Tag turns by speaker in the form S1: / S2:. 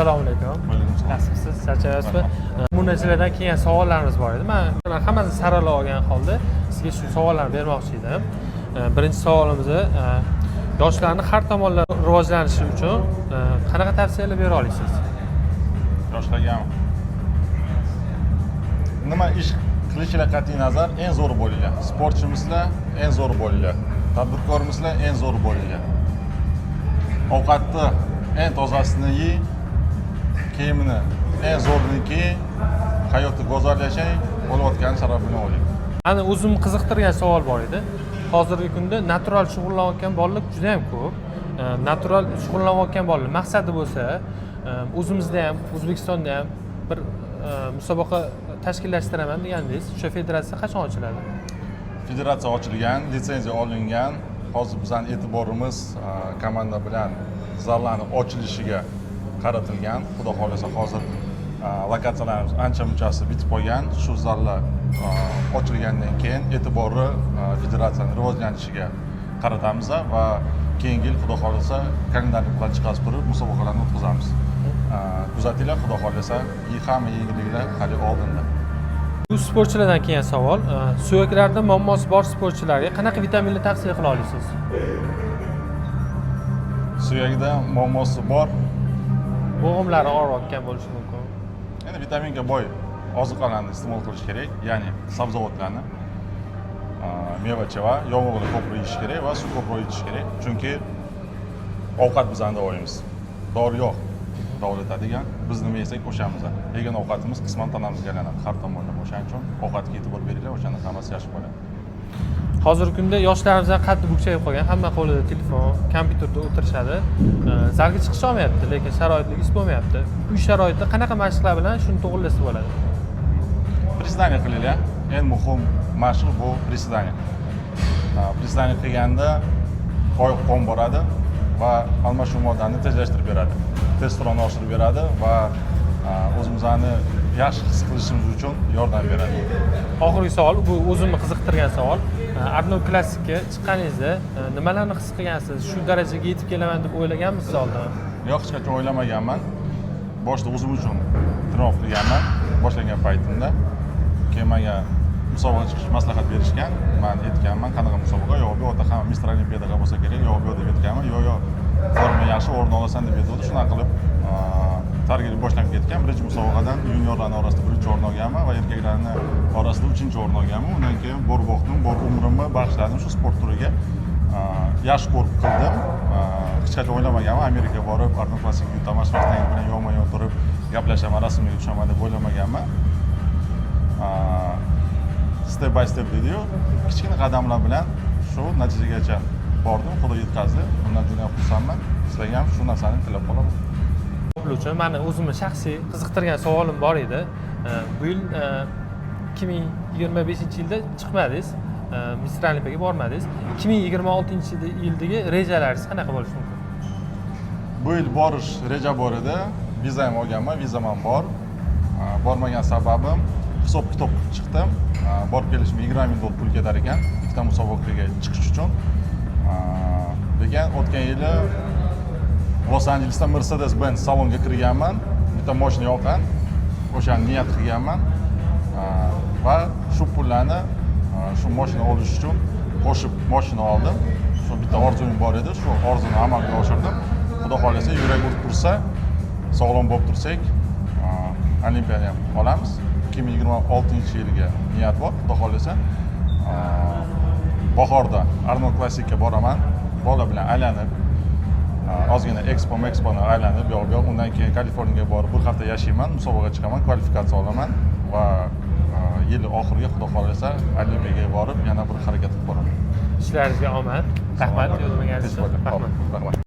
S1: Assalomu alaykum. Nasibsiz, charchaysizmi? Munosabatdan kelgan savollarimiz bor edi. Men hammasini saralab olgan holda sizga shu savollarni bermoqchi edim. Birinchi savolimiz yoshlarning har tomonlama rivojlanishi uchun qanaqa tavsiyalar bera olasiz?
S2: Yoshlarga nima ish qilishlar qat'iy nazar eng zo'r bo'linglar. Sportchimisizlar, eng zo'r bo'linglar. Tadbirkormisizlar, eng zo'r bo'linglar. Ovqatni eng tozasini yeng, kiyimini eng zo'rini kiying, hayotni go'zal yashang, bo'layotgan sharafini oling.
S1: Ana o'zimni qiziqtirgan savol bor edi. Hozirgi kunda natural shug'ullanayotgan bolalar juda ham ko'p. Natural shug'ullanayotgan bolalar maqsadi bo'lsa, o'zimizda ham, O'zbekistonda ham bir musobaqa tashkillashtiraman degandingiz. O'sha federatsiya qachon ochiladi?
S2: Federatsiya ochilgan, litsenziya olingan. Hozir bizning e'tiborimiz komanda bilan zallarning ochilishiga qaratilgan. Xudo xolasa hozir lokatsiyalarimiz ancha munchasi bitib qolgan. Shu zallar ochilgandan keyin e'tiborni federatsiyaning rivojlanishiga qaratamiz va keyingi yil xudo xolasa kalendarni bilan chiqarib turib musobaqalarni o'tkazamiz. Kuzatinglar, xudo xolasa, hamma yengilliklar hali oldinda.
S1: Bu sportchilardan kelgan savol, suyaklarda muammosi bor sportchilarga qanaqa vitaminlar tavsiya qila olasiz?
S2: Suyagida muammosi bor,
S1: bo'g'imlari og'riyotgan bo'lishi mumkin.
S2: endi vitaminga boy ozuqalarni iste'mol qilish kerak, ya'ni sabzavotlarni, meva-cheva, yong'oqni ko'proq yeyish kerak va suv ko'proq ichish kerak. Chunki ovqat bizning doimiz. Dori yo'q. Davlatadigan biz nima yesak o'shamiz. Yegan ovqatimiz qisman tanamizga aylanadi har tomonlama. O'shaning uchun ovqatga e'tibor beringlar, o'shanda hammasi yaxshi bo'ladi.
S1: Hozirgi kunda yoshlarimiz qaddi bukchayib qolgan, hamma qo'lida telefon, kompyuterda o'tirishadi. Zalga chiqish olmayapti, lekin sharoitligisi bo'lmayapti. Uy sharoitida qanaqa mashqlar bilan shuni to'g'rilasa bo'ladi?
S2: Prisedaniya qilinglar. Eng muhim mashq bu prisedaniya. Prisedaniya qilganda oyoq qon boradi va almashuv moddani tezlashtirib beradi. Testosteronni oshirib beradi va o'zimizni yaxshi his qilishimiz uchun yordam beradi.
S1: Oxirgi savol, bu o'zimni qiziqtirgan savol. Arnold Classicga chiqqaningizda nimalarni his qilgansiz? Shu darajaga yetib kelaman deb o'ylaganmisiz oldin?
S2: Yo'q, hech qachon o'ylamaganman. Boshida o'zim uchun trenov qilganman boshlagan paytimda. Keyin menga musobaqaga chiqish maslahat berishgan. Men aytganman, qanaqa musobaqa? Yo'q, bu yerda hamma Mr. Olimpiadaga bo'lsa kerak. Yo'q, bu yerda deb aytganman. Yo'q, forma yaxshi, o'rin olasan deb aytdi. Shunaqa qilib targ'ib boshlanib ketgan. Birinchi musobaqadan juniorlarning orasida 1-chi o'rin olganman va erkaklarning orasida 3-chi o'rin olganman. Undan keyin bor vaqtim, bor umrimni bag'ishladim shu sport turiga. Yaxshi ko'rib qildim. Hech qachon o'ylamaganman Amerikaga borib, Arnold Classic'ni yutaman, Schwarzenegger bilan yonma-yon turib gaplashaman, rasmga tushaman deb o'ylamaganman. Step by step deydi-yu, kichkina qadamlar bilan shu natijagacha bordim, Xudo yetkazdi. Bundan juda ham xursandman. Sizlarga ham shu narsani tilab qolaman.
S1: Uchun meni o'zimni shaxsiy qiziqtirgan savolim bor edi. Bu yil 2025-yilda chiqmadingiz, Mr. Olimpiyaga bormadingiz. 2026-yildagi rejalaringiz qanaqa bo'lishi mumkin?
S2: Bu yil borish reja bor edi. Viza ham olganman, vizam ham bor. Bormagan sababim hisob-kitob qilib chiqdim. Borib kelishim $20,000 pul ketar ekan, ikkita musobaqaga chiqish uchun. Lekin o'tgan yili Los Anjelesda Mercedes-Benz salonga kirganman. Bitta mashina yoqqan. O'shani niyat qilganman. Va shu pullarni shu mashina olish uchun qo'shib mashina oldim. Shu bitta orzum bor edi, shu orzuni amalga oshirdim. Xudo xolasa, yurak urib tursa, sog'lom bo'lib tursak, Olimpiyani ham olamiz. 2026-yilga niyat bor, xudo xolasa. Bahorda Arnold Classic'ga boraman. Bola bilan aylanib, ozgina Expo'ni aylanib, yo'q, undan keyin Kaliforniyaga borib bir hafta yashayman, musobaqaga chiqaman, kvalifikatsiya olaman va yil oxiriga xudo xolasa Olimpiyaga borib yana bir harakat qilib boraman.
S1: Ishlaringizga omad. Rahmat, yo'lmagansiz.
S2: Rahmat.